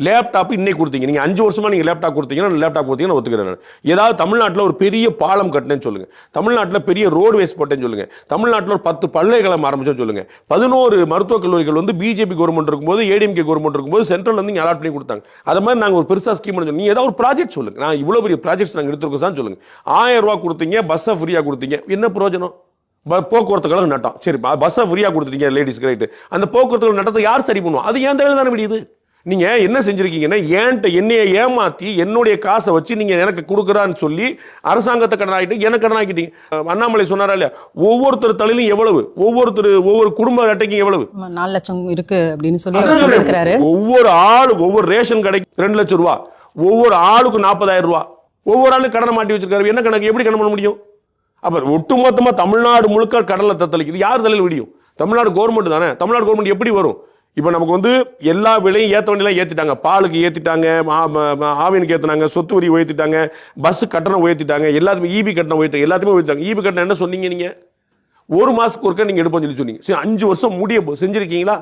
Laptop இன்னைக்கு கொடுத்தீங்க, நீங்க 5 வருஷமா நீங்க லேப்டாப் கொடுத்தீங்கன்னா லேப்டாப் கொடுத்தீங்கன்னா ஒத்துக்கிறேன். ஏதாவது தமிழ்நாட்டில் ஒரு பெரிய பாலம் கட்டினேன்னு சொல்லுங்க, தமிழ்நாட்டில் பெரிய ரோடுவேஸ் போட்டேன்னு சொல்லுங்க, தமிழ்நாட்டில் ஒரு 10 பல்கலைக்கழகம் ஆரம்பிச்சோன்னு சொல்லுங்க, 11 மருத்துவக் கல்லூரிகள் வந்து பிஜேபி கவர்மெண்ட் இருக்கும்போது ஏடிஎம்கே கவர்மெண்ட் இருக்கும்போது சென்ட்ரல் வந்து அலாட் பண்ணி கொடுத்தாங்க. அது மாதிரி நாங்கள் ஒரு பெருசா ஸ்கீம் நீங்க ஏதாவது ஒரு ப்ராஜெக்ட் சொல்லுங்க. நான் இவ்வளவு பெரிய ப்ராஜெக்ட்ஸ் நாங்கள் எடுத்துருக்கோம் சொல்லுங்க. 1000 ரூபாய் கொடுத்தீங்க, பஸ்ஸை ஃப்ரீயா கொடுத்தீங்க, என்ன பிரயோஜனம்? போக்குவரத்து கழகம் நட்டம், சரி பஸ்ஸை ஃப்ரீயா கொடுத்துட்டீங்க லேடிஸ்க்கு, ரைட்டு. அந்த போக்குவரத்து நட்டத்தை யார் சரி பண்ணுவோம்? அது ஏன் தலையில தானே விடியுது. நீங்க என்ன செஞ்சிருக்கீங்கன்னா, என்னைய ஏமாத்தி என்னுடைய காசை வச்சு நீங்க எனக்கு கொடுக்குறான்னு சொல்லி அரசாங்கத்தை கடன் ஆகிட்டு எனக்கு கடன் ஆக்கிட்டீங்க. அண்ணாமலை சொன்னாரா இல்லையா, ஒவ்வொருத்தர் தலையிலும் எவ்வளவு, ஒவ்வொரு குடும்ப அட்டைக்கும் எவ்வளவு 4 லட்சம் இருக்கு அப்படின்னு சொல்லி ஒவ்வொரு ஆளு ஒவ்வொரு ரேஷன் கடைக்கு 2 லட்சம் ரூபாய், ஒவ்வொரு ஆளுக்கு 40,000 ரூபாய், ஒவ்வொரு ஆளுக்கு கடனை மாட்டி வச்சிருக்காரு. என்ன கணக்கு, எப்படி கடன் பண்ண முடியும்? அப்ப ஒட்டுமொத்தமா தமிழ்நாடு முழுக்க கடல்ல தத்தளிக்குது. யார் தலையில் விடியும்? தமிழ்நாடு கவர்மெண்ட் தானே. தமிழ்நாடு கவர்மெண்ட் எப்படி வரும்? இப்ப நமக்கு வந்து எல்லா விலையும் ஏத்த வேண்டியெல்லாம் ஏத்திட்டாங்க, பாலுக்கு ஏத்திட்டாங்க, ஆவினுக்கு ஏத்தினாங்க, சொத்து வரி உயர்த்திட்டாங்க, பஸ் கட்டணம் உயர்த்திட்டாங்க, எல்லாத்துமே ஈபி கட்டணம் உயர்த்தி எல்லாத்தையுமே உயர்த்திட்டாங்க. ஈபி கட்டணம் என்ன சொன்னீங்க? நீங்க 1 மாசத்துக்கு ஒருக்கா நீங்க எடுப்போம் சொல்லி சொன்னீங்க. 5 வருஷம் முடிய செஞ்சிருக்கீங்களா?